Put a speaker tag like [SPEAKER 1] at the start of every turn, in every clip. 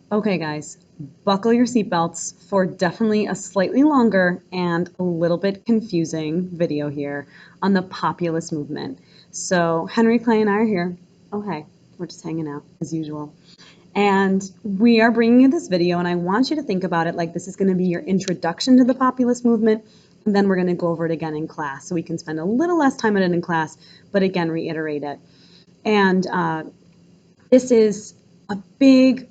[SPEAKER 1] Okay, guys, buckle your seatbelts for definitely a slightly longer and a little bit confusing video here on the populist movement. So, Henry Clay and I are here. Oh, hey, we're just hanging out as usual. And we are bringing you this video, and I want you to think about it like this is going to be your introduction to the populist movement, and then we're going to go over it again in class so we can spend a little less time on it in class, but again, reiterate it. And this is a big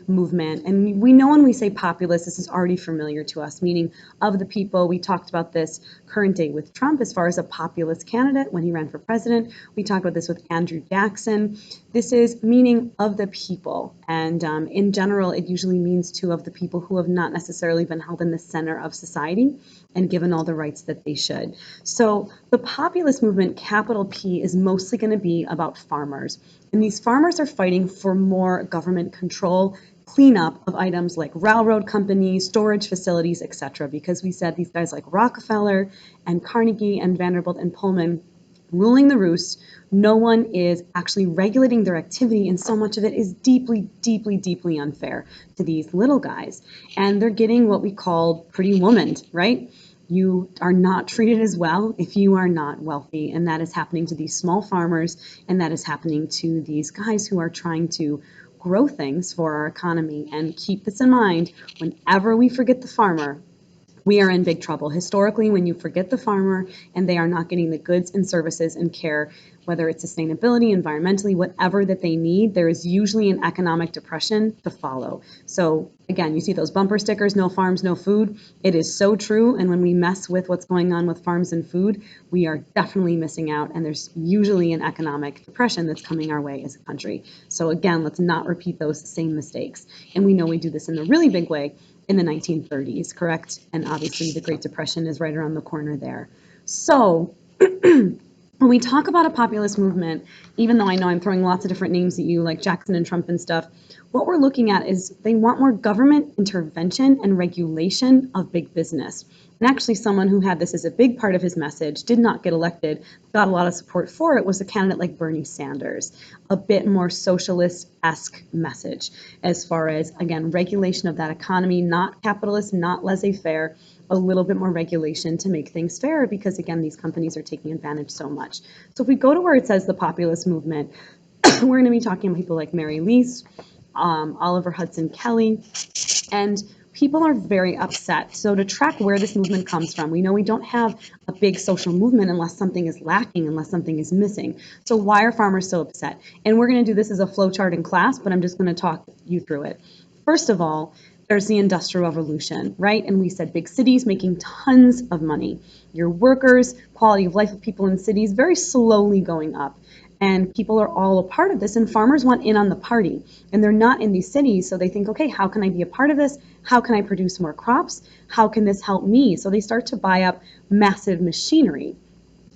[SPEAKER 1] movement. And we know when we say populist, this is already familiar to us, meaning of the people. We talked about this current day with Trump as far as a populist candidate when he ran for president. We talked about this with Andrew Jackson. This is meaning of the people. And in general, it usually means to of the people who have not necessarily been held in the center of society and given all the rights that they should. So the populist movement, capital P, is mostly going to be about farmers. And these farmers are fighting for more government control, cleanup of items like railroad companies, storage facilities, etc. Because we said these guys like Rockefeller and Carnegie and Vanderbilt and Pullman ruling the roost. No one is actually regulating their activity, and so much of it is deeply unfair to these little guys. And they're getting what we call pretty womaned, right? You are not treated as well if you are not wealthy, and that is happening to these small farmers, and that is happening to these guys who are trying to grow things for our economy. And keep this in mind, whenever we forget the farmer, we are in big trouble. Historically, when you forget the farmer and they are not getting the goods and services and care, whether it's sustainability, environmentally, whatever that they need, there is usually an economic depression to follow. So again, you see those bumper stickers, no farms, no food. It is so true. And when we mess with what's going on with farms and food, we are definitely missing out. And there's usually an economic depression that's coming our way as a country. So again, let's not repeat those same mistakes. And we know we do this in a really big way in the 1930s, correct? And obviously the Great Depression is right around the corner there. So when we talk about a populist movement, even though I know I'm throwing lots of different names at you like Jackson and Trump and stuff, what we're looking at is they want more government intervention and regulation of big business. And actually someone who had this as a big part of his message, did not get elected, got a lot of support for it, was a candidate like Bernie Sanders. A bit more socialist-esque message as far as, again, regulation of that economy, not capitalist, not laissez-faire, a little bit more regulation to make things fair because, again, these companies are taking advantage so much. So if we go to where it says the populist movement, we're going to be talking about people like Mary Lease, Oliver Hudson Kelly, and people are very upset. So to track where this movement comes from, we know we don't have a big social movement unless something is lacking, unless something is missing. So why are farmers so upset? And we're going to do this as a flowchart in class, but I'm just going to talk you through it. First of all, there's the Industrial Revolution, right? And we said big cities making tons of money. Your workers, quality of life of people in cities, very slowly going up. And people are all a part of this, and farmers want in on the party. And they're not in these cities, so they think, okay, how can I be a part of this? How can I produce more crops? How can this help me? So they start to buy up massive machinery.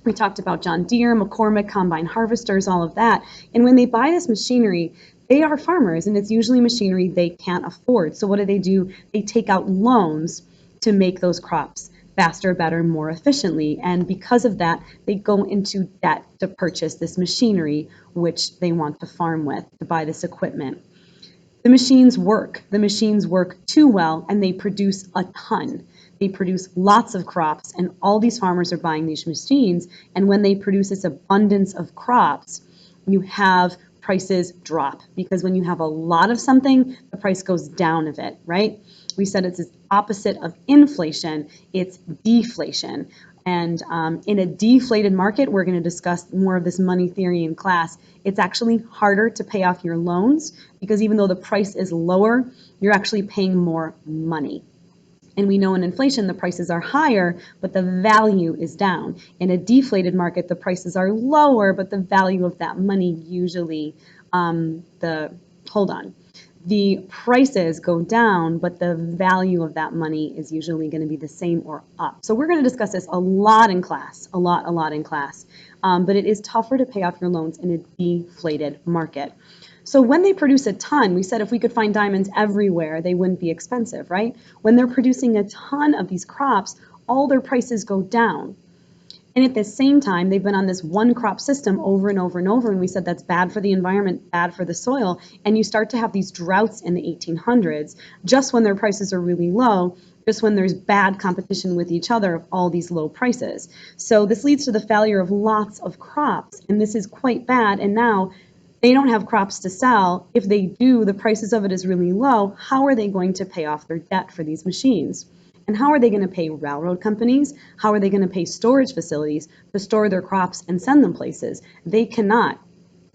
[SPEAKER 1] We talked about John Deere, McCormick, combine harvesters, all of that. And when they buy this machinery, they are farmers, and it's usually machinery they can't afford. So what do? They take out loans to make those crops faster, better, more efficiently. And because of that, they go into debt to purchase this machinery, which they want to farm with, to buy this equipment. The machines work. The machines work too well, and they produce a ton. They produce lots of crops, and all these farmers are buying these machines. And when they produce this abundance of crops, you have prices drop, because when you have a lot of something, the price goes down a bit, right? We said it's the opposite of inflation, it's deflation. And in a deflated market, we're going to discuss more of this money theory in class. It's actually harder to pay off your loans because even though the price is lower, you're actually paying more money. And we know in inflation, the prices are higher, but the value is down. In a deflated market, the prices are lower, but the value of that money usually, the prices go down, but the value of that money is usually going to be the same or up. So we're going to discuss this a lot in class, a lot in class. But it is tougher to pay off your loans in a deflated market. So when they produce a ton, we said if we could find diamonds everywhere, they wouldn't be expensive, right? When they're producing a ton of these crops, all their prices go down. And at the same time, they've been on this one crop system over and over and over. And we said that's bad for the environment, bad for the soil. And you start to have these droughts in the 1800s, just when their prices are really low, just when there's bad competition with each other of all these low prices. So this leads to the failure of lots of crops. And this is quite bad. And now they don't have crops to sell. If they do, the prices of it is really low. How are they going to pay off their debt for these machines? And how are they going to pay railroad companies? How are they going to pay storage facilities to store their crops and send them places? They cannot.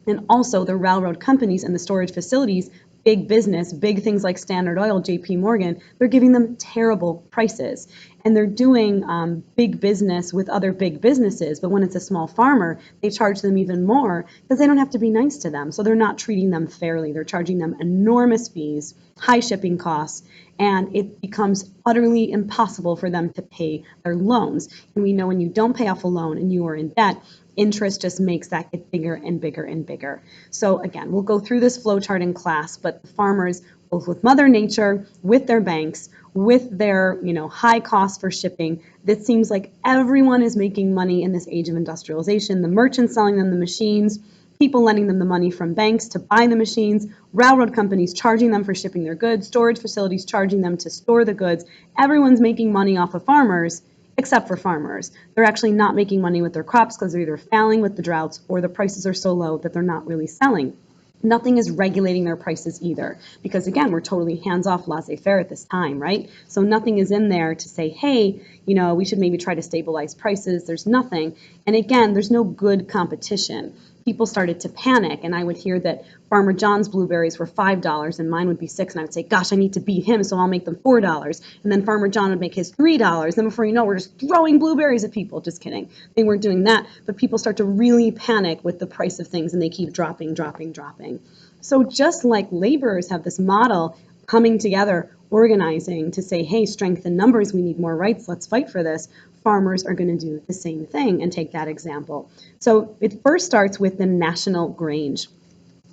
[SPEAKER 1] And also the railroad companies and the storage facilities, big business, big things like Standard Oil, JP Morgan, they're giving them terrible prices. And they're doing big business with other big businesses. But when it's a small farmer, they charge them even more because they don't have to be nice to them. So they're not treating them fairly. They're charging them enormous fees, high shipping costs, and it becomes utterly impossible for them to pay their loans. And we know when you don't pay off a loan and you are in debt, interest just makes that get bigger and bigger and bigger. So again, we'll go through this flow chart in class, but the farmers, both with Mother Nature, with their banks, with their high costs for shipping, it seems like everyone is making money in this age of industrialization. The merchants selling them the machines, people lending them the money from banks to buy the machines, railroad companies charging them for shipping their goods, storage facilities charging them to store the goods. Everyone's making money off of farmers, except for farmers. They're actually not making money with their crops because they're either failing with the droughts or the prices are so low that they're not really selling. Nothing is regulating their prices either, because again, we're totally hands-off, laissez-faire at this time, right? So nothing is in there to say, hey, we should maybe try to stabilize prices. There's nothing. And again, there's no good competition. People started to panic, and I would hear that Farmer John's blueberries were $5 and mine would be $6, and I would say, gosh, I need to beat him, so I'll make them $4. And then Farmer John would make his $3. Then before you know, we're just throwing blueberries at people. Just kidding. They weren't doing that, but people start to really panic with the price of things, and they keep dropping, dropping, dropping. So just like laborers have this model coming together, organizing to say, hey, strength in numbers, we need more rights, let's fight for this, farmers are going to do the same thing and take that example. So it first starts with the National Grange.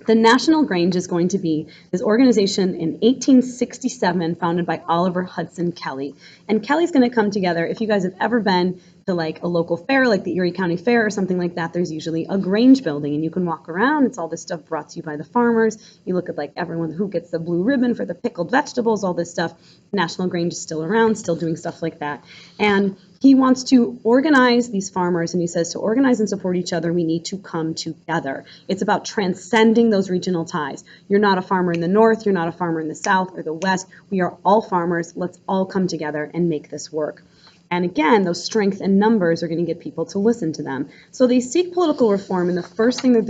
[SPEAKER 1] The National Grange is going to be this organization in 1867 founded by Oliver Hudson Kelley. And Kelley's going to come together. If you guys have ever been to like a local fair, like the Erie County Fair or something like that, there's usually a Grange building and you can walk around. It's all this stuff brought to you by the farmers. You look at like everyone who gets the blue ribbon for the pickled vegetables, all this stuff. National Grange is still around, still doing stuff like that. And he wants to organize these farmers, and he says to organize and support each other, we need to come together. It's about transcending those regional ties. You're not a farmer in the north, you're not a farmer in the south or the west. We are all farmers. Let's all come together and make this work. And again, those strength in numbers are going to get people to listen to them. So they seek political reform, and the first thing that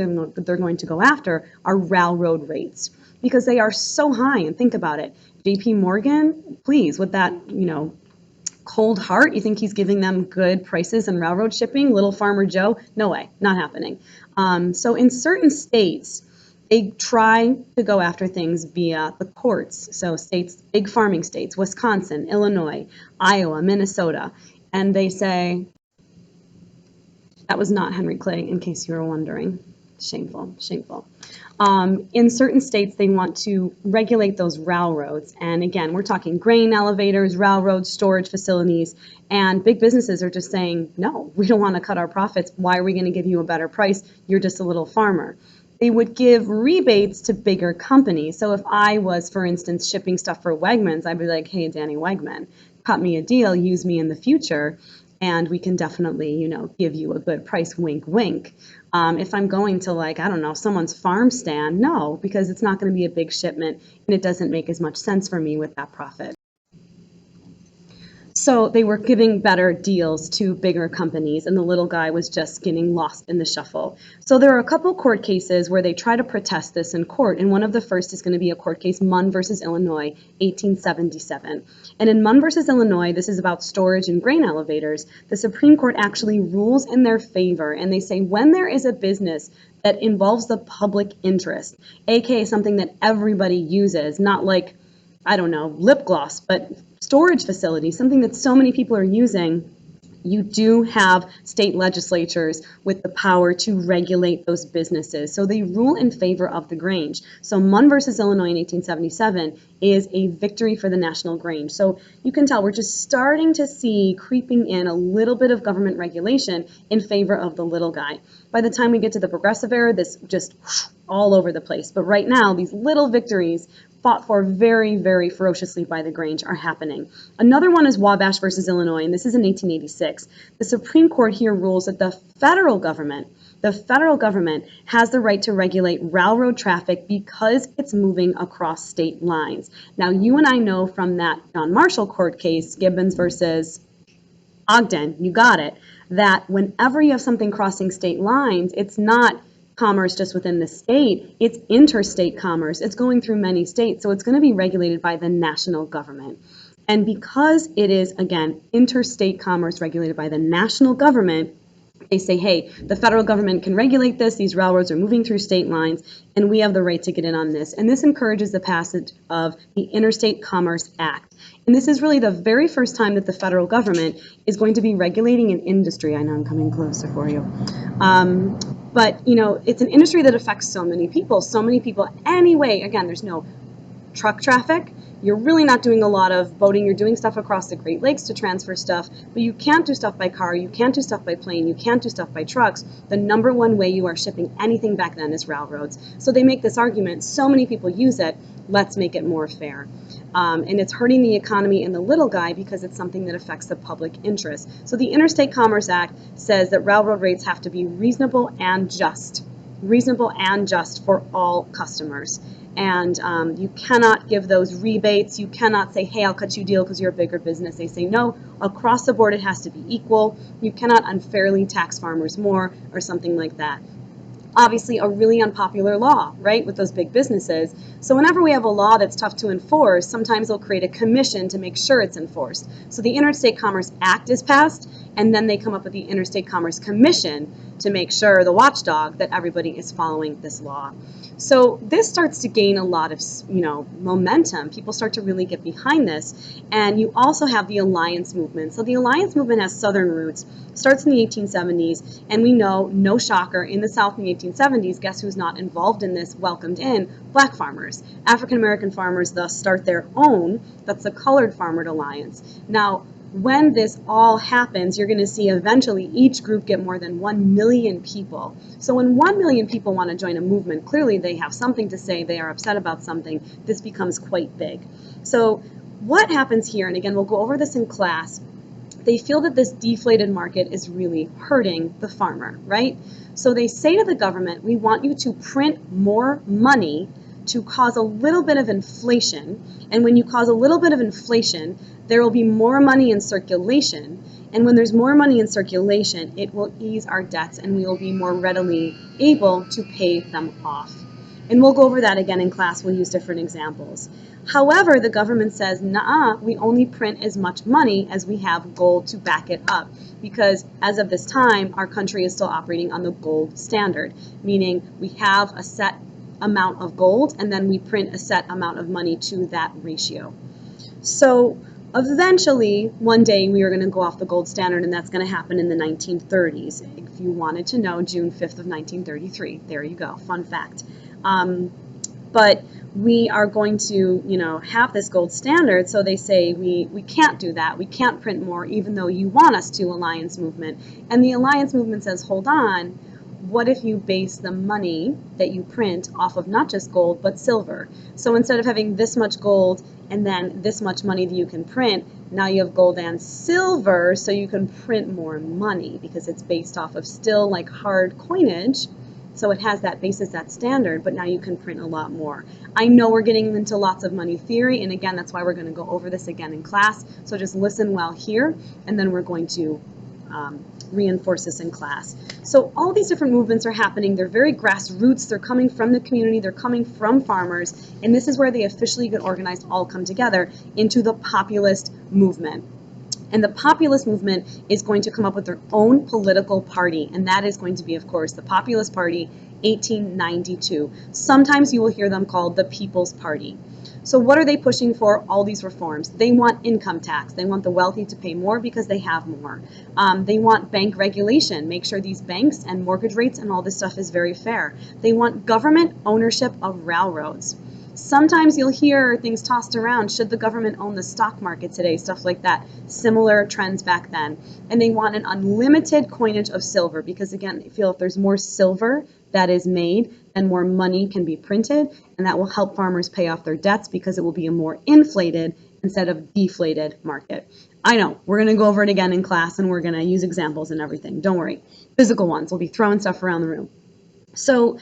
[SPEAKER 1] they're going to go after are railroad rates, because they are so high. And think about it. JP Morgan, please, with that, cold heart, you think he's giving them good prices and railroad shipping? Little Farmer Joe? No way, not happening. So in certain states, they try to go after things via the courts. So states, big farming states, Wisconsin, Illinois, Iowa, Minnesota, and they say, that was not Henry Clay, in case you were wondering. Shameful, shameful. In certain states, they want to regulate those railroads. And again, we're talking grain elevators, railroads, storage facilities, and big businesses are just saying, no, we don't want to cut our profits. Why are we going to give you a better price? You're just a little farmer. They would give rebates to bigger companies. So if I was, for instance, shipping stuff for Wegmans, I'd be like, hey, Danny Wegman, cut me a deal, use me in the future, and we can definitely, give you a good price, wink, wink. If I'm going to like, I don't know, someone's farm stand, no, because it's not going to be a big shipment and it doesn't make as much sense for me with that profit. So they were giving better deals to bigger companies, and the little guy was just getting lost in the shuffle. So there are a couple court cases where they try to protest this in court, and one of the first is going to be a court case, Munn versus Illinois, 1877. And in Munn versus Illinois, this is about storage and grain elevators. The Supreme Court actually rules in their favor, and they say when there is a business that involves the public interest, aka something that everybody uses, not like, I don't know, lip gloss, but storage facility, something that so many people are using, you do have state legislatures with the power to regulate those businesses. So they rule in favor of the Grange. So Munn versus Illinois in 1877 is a victory for the National Grange. So you can tell we're just starting to see creeping in a little bit of government regulation in favor of the little guy. By the time we get to the Progressive era, this just all over the place. But right now, these little victories fought for very, very ferociously by the Grange are happening. Another one is Wabash versus Illinois, and this is in 1886. The Supreme Court here rules that the federal government has the right to regulate railroad traffic because it's moving across state lines. Now, you and I know from that John Marshall court case, Gibbons versus Ogden, you got it, that whenever you have something crossing state lines, it's not commerce just within the state, it's interstate commerce. It's going through many states, so it's going to be regulated by the national government. And because it is, again, interstate commerce regulated by the national government, they say, hey, the federal government can regulate this, these railroads are moving through state lines, and we have the right to get in on this. And this encourages the passage of the Interstate Commerce Act. And this is really the very first time that the federal government is going to be regulating an industry. I know I'm coming closer for you. But, you know, it's an industry that affects so many people anyway. Again, there's no truck traffic. You're really not doing a lot of boating. You're doing stuff across the Great Lakes to transfer stuff, but you can't do stuff by car. You can't do stuff by plane. You can't do stuff by trucks. The number one way you are shipping anything back then is railroads. So they make this argument. So many people use it. Let's make it more fair. And it's hurting the economy and the little guy because it's something that affects the public interest. So the Interstate Commerce Act says that railroad rates have to be reasonable and just for all customers. And you cannot give those rebates. You cannot say, hey, I'll cut you a deal because you're a bigger business. They say, no, across the board it has to be equal. You cannot unfairly tax farmers more or something like that. Obviously, a really unpopular law, right, with those big businesses. So whenever we have a law that's tough to enforce, sometimes they'll create a commission to make sure it's enforced. So the Interstate Commerce Act is passed, and then they come up with the Interstate Commerce Commission to make sure, the watchdog, that everybody is following this law. So this starts to gain a lot of, momentum. People start to really get behind this. And you also have the Alliance movement. So the Alliance movement has Southern roots, starts in the 1870s, and we know, no shocker, in the South in the 1870s, guess who's not involved in this, welcomed in? Black farmers. African American farmers thus start their own, that's the Colored Farmer Alliance. Now, when this all happens, you're going to see eventually each group get more than 1 million people. So when 1 million people want to join a movement, clearly they have something to say, they are upset about something, this becomes quite big. So what happens here, and again, we'll go over this in class, they feel that this deflated market is really hurting the farmer, right? So they say to the government, we want you to print more money to cause a little bit of inflation. And when you cause a little bit of inflation, there will be more money in circulation. And when there's more money in circulation, it will ease our debts and we will be more readily able to pay them off. And we'll go over that again in class. We'll use different examples. However, the government says, nah, we only print as much money as we have gold to back it up. Because as of this time, our country is still operating on the gold standard, meaning we have a set amount of gold and then we print a set amount of money to that ratio. So eventually, one day we are going to go off the gold standard, and that's going to happen in the 1930s. If you wanted to know, June 5th of 1933. There you go, fun fact. But we are going to, have this gold standard, so they say we can't do that. We can't print more, even though you want us to, Alliance Movement. And the Alliance Movement says, hold on, what if you base the money that you print off of not just gold, but silver? So instead of having this much gold and then this much money that you can print, now you have gold and silver, so you can print more money because it's based off of still like hard coinage. So it has that basis, that standard, but now you can print a lot more. I know we're getting into lots of money theory, and again, that's why we're going to go over this again in class. So just listen well here, and then we're going to reinforce this in class. So all these different movements are happening. They're very grassroots. They're coming from the community. They're coming from farmers. And this is where they officially get organized, all come together into the populist movement. And the populist movement is going to come up with their own political party, and that is going to be, of course, the Populist Party, 1892. Sometimes you will hear them called the People's Party. So what are they pushing for? All these reforms. They want income tax. They want the wealthy to pay more because they have more. They want bank regulation, make sure these banks and mortgage rates and all this stuff is very fair. They want government ownership of railroads. Sometimes you'll hear things tossed around, should the government own the stock market today, stuff like that. Similar trends back then. And they want an unlimited coinage of silver because, again, they feel if there's more silver that is made, then more money can be printed, and that will help farmers pay off their debts because it will be a more inflated instead of deflated market. I know, we're going to go over it again in class and we're going to use examples and everything. Don't worry. Physical ones. We'll be throwing stuff around the room. So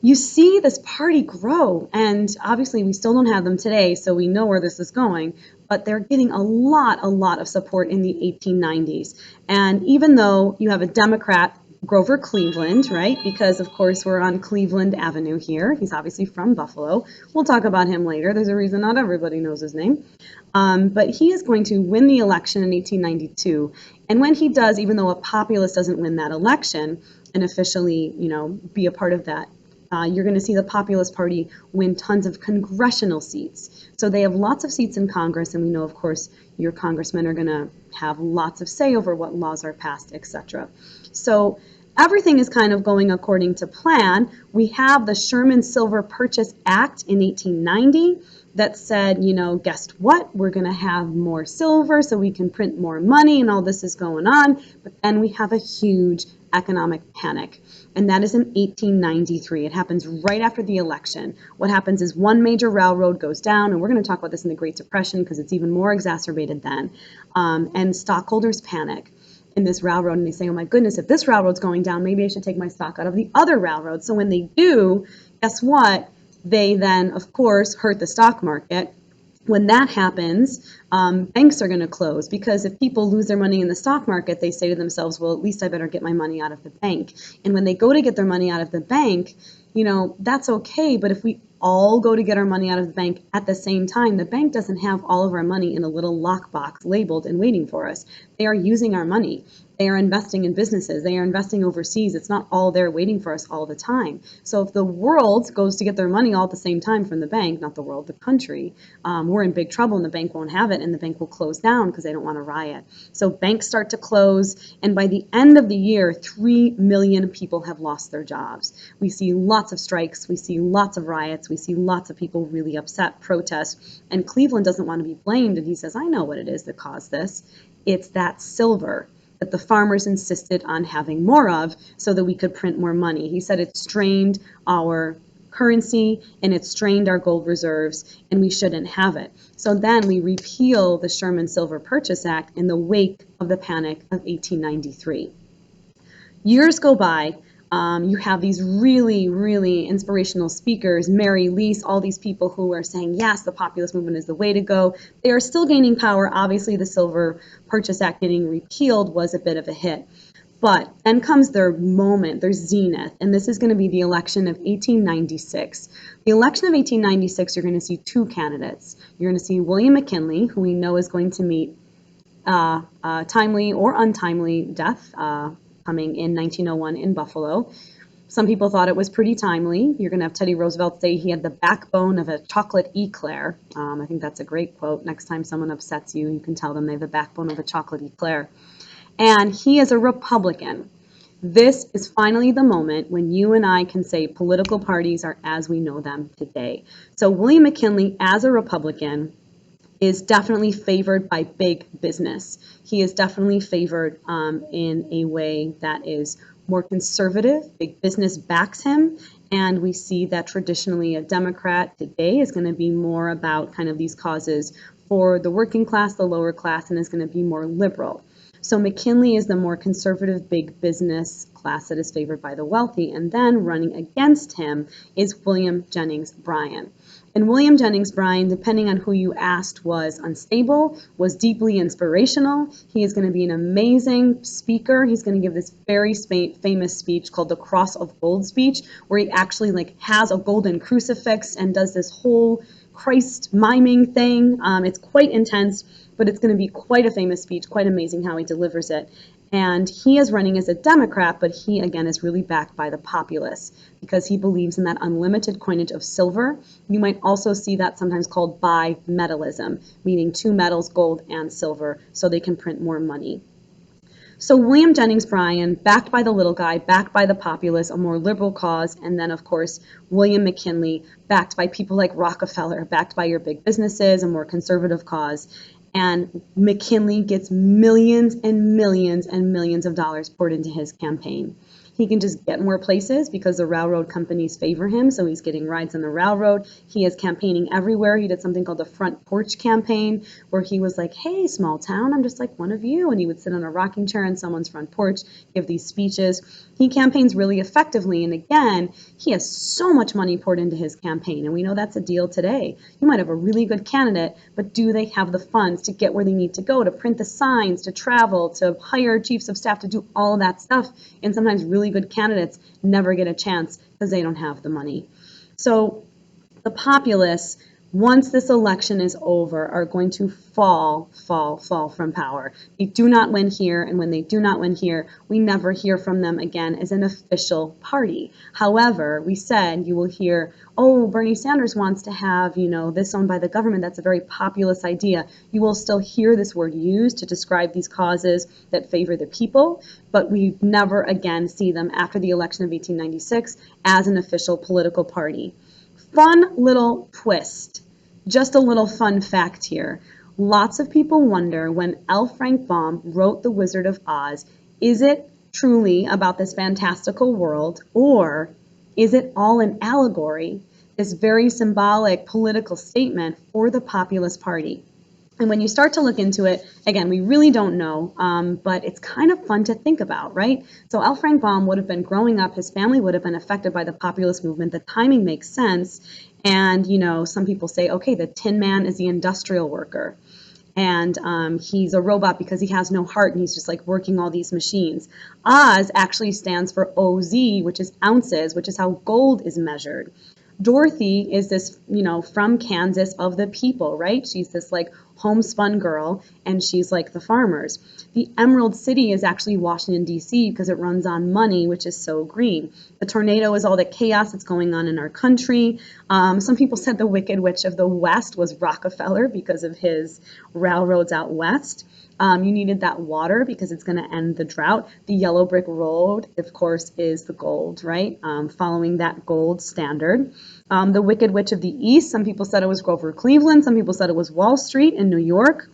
[SPEAKER 1] you see this party grow, and obviously we still don't have them today, so we know where this is going, but they're getting a lot of support in the 1890s. And even though you have a Democrat, Grover Cleveland, right? Because of course we're on Cleveland Avenue here. He's obviously from Buffalo. We'll talk about him later. There's a reason not everybody knows his name. But he is going to win the election in 1892. And when he does, even though a populist doesn't win that election and officially, be a part of that, you're going to see the Populist Party win tons of congressional seats. So they have lots of seats in Congress, and we know, of course, your congressmen are going to have lots of say over what laws are passed, etc. So everything is kind of going according to plan. We have the Sherman Silver Purchase Act in 1890 that said, guess what? We're going to have more silver so we can print more money, and all this is going on. But then we have a huge economic panic, and that is in 1893. It happens right after the election. What happens is one major railroad goes down, and we're going to talk about this in the Great Depression because it's even more exacerbated then, and stockholders panic in this railroad, and they say, oh my goodness, if this railroad's going down, maybe I should take my stock out of the other railroad. So when they do, guess what? They then, of course, hurt the stock market. When that happens, banks are going to close because if people lose their money in the stock market, they say to themselves, well, at least I better get my money out of the bank. And when they go to get their money out of the bank, that's okay. But if we all go to get our money out of the bank at the same time, the bank doesn't have all of our money in a little lockbox labeled and waiting for us. They are using our money. They are investing in businesses. They are investing overseas. It's not all there waiting for us all the time. So if the world goes to get their money all at the same time from the bank, not the world, the country, we're in big trouble and the bank won't have it and the bank will close down because they don't want to riot. So banks start to close, and by the end of the year, 3 million people have lost their jobs. We see lots of strikes. We see lots of riots. We see lots of people really upset, protest, and Cleveland doesn't want to be blamed, and he says, I know what it is that caused this. It's that silver that the farmers insisted on having more of so that we could print more money. He said it strained our currency and it strained our gold reserves, and we shouldn't have it. So then we repeal the Sherman Silver Purchase Act in the wake of the Panic of 1893. Years go by. You have these really inspirational speakers, Mary Lease, all these people who are saying, yes, the populist movement is the way to go. They are still gaining power. Obviously, the Silver Purchase Act getting repealed was a bit of a hit. But then comes their moment, their zenith, and this is going to be the election of 1896. The election of 1896, you're going to see two candidates. You're going to see William McKinley, who we know is going to meet timely or untimely death, coming in 1901 in Buffalo. Some people thought it was pretty timely. You're going to have Teddy Roosevelt say he had the backbone of a chocolate eclair. I think that's a great quote. Next time someone upsets you, you can tell them they have the backbone of a chocolate eclair. And he is a Republican. This is finally the moment when you and I can say political parties are as we know them today. So William McKinley, as a Republican, is definitely favored by big business. He is definitely favored in a way that is more conservative. Big business backs him, and we see that traditionally a Democrat today is going to be more about kind of these causes for the working class, the lower class, and is going to be more liberal. So McKinley is the more conservative big business class that is favored by the wealthy, and then running against him is William Jennings Bryan. And William Jennings Bryan, depending on who you asked, was unstable, was deeply inspirational. He is going to be an amazing speaker. He's going to give this very famous speech called the Cross of Gold speech, where he actually has a golden crucifix and does this whole Christ miming thing. It's quite intense. but it's going to be quite a famous speech, quite amazing how he delivers it. And he is running as a Democrat, but he, again, is really backed by the Populists because he believes in that unlimited coinage of silver. You might also see that sometimes called Bi-metallism, meaning two metals, gold and silver, so they can print more money. So William Jennings Bryan, backed by the little guy, backed by the Populists, a more liberal cause, and then, of course, William McKinley, backed by people like Rockefeller, backed by your big businesses, a more conservative cause. And McKinley gets millions and millions and millions of dollars poured into his campaign. He can just get more places because the railroad companies favor him, so he's getting rides on the railroad. He is campaigning everywhere. He did something called the front porch campaign, where he was like, hey, small town, I'm just like one of you. And he would sit on a rocking chair on someone's front porch, give these speeches. He campaigns really effectively. And again, he has so much money poured into his campaign. And we know that's a deal today. You might have a really good candidate, but do they have the funds to get where they need to go, to print the signs, to travel, to hire chiefs of staff, to do all that stuff? And sometimes really good candidates never get a chance because they don't have the money. So the populists, once this election is over, are going to fall from power. They do not win here, and when they do not win here, we never hear from them again as an official party. However, we said you will hear, oh, Bernie Sanders wants to have, this owned by the government. That's a very populist idea. You will still hear this word used to describe these causes that favor the people, but we never again see them after the election of 1896 as an official political party. Fun little twist. Just a little fun fact here. Lots of people wonder when L. Frank Baum wrote The Wizard of Oz, is it truly about this fantastical world, or is it all an allegory, this very symbolic political statement for the Populist Party? And when you start to look into it, again, we really don't know, but it's kind of fun to think about, right? So L. Frank Baum would have been growing up, his family would have been affected by the populist movement. The timing makes sense. And, some people say, okay, the Tin Man is the industrial worker. And he's a robot because he has no heart and he's just like working all these machines. Oz actually stands for OZ, which is ounces, which is how gold is measured. Dorothy is this, from Kansas of the people, right? She's this like homespun girl and she's like the farmers. The Emerald City is actually Washington, D.C. because it runs on money, which is so green. The tornado is all the chaos that's going on in our country. Some people said the Wicked Witch of the West was Rockefeller because of his railroads out west. You needed that water because it's going to end the drought. The yellow brick road, of course, is the gold, right? Following that gold standard. The Wicked Witch of the East, some people said it was Grover Cleveland. Some people said it was Wall Street in New York.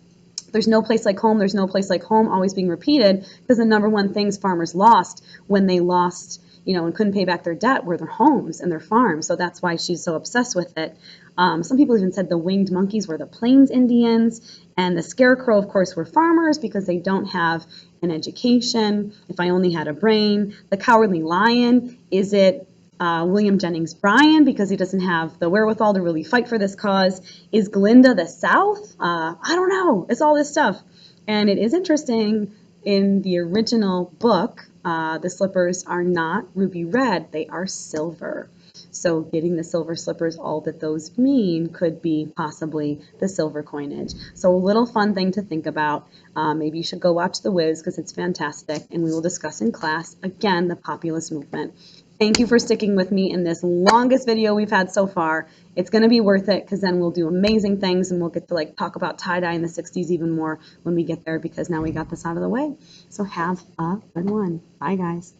[SPEAKER 1] There's no place like home. There's no place like home, always being repeated because the number one things farmers lost when they lost, and couldn't pay back their debt were their homes and their farms. So that's why she's so obsessed with it. Some people even said the winged monkeys were the Plains Indians, and the scarecrow, of course, were farmers because they don't have an education. If I only had a brain. The cowardly lion, is it William Jennings Bryan because he doesn't have the wherewithal to really fight for this cause? Is Glinda the South? I don't know. It's all this stuff. And it is interesting, in the original book, the slippers are not ruby red, they are silver. So getting the silver slippers, all that those mean could be possibly the silver coinage. So a little fun thing to think about. Maybe you should go watch The Wiz because it's fantastic, and we will discuss in class, again, the populist movement. Thank you for sticking with me in this longest video we've had so far. It's going to be worth it because then we'll do amazing things and we'll get to talk about tie-dye in the 60s even more when we get there because now we got this out of the way. So have a good one. Bye, guys.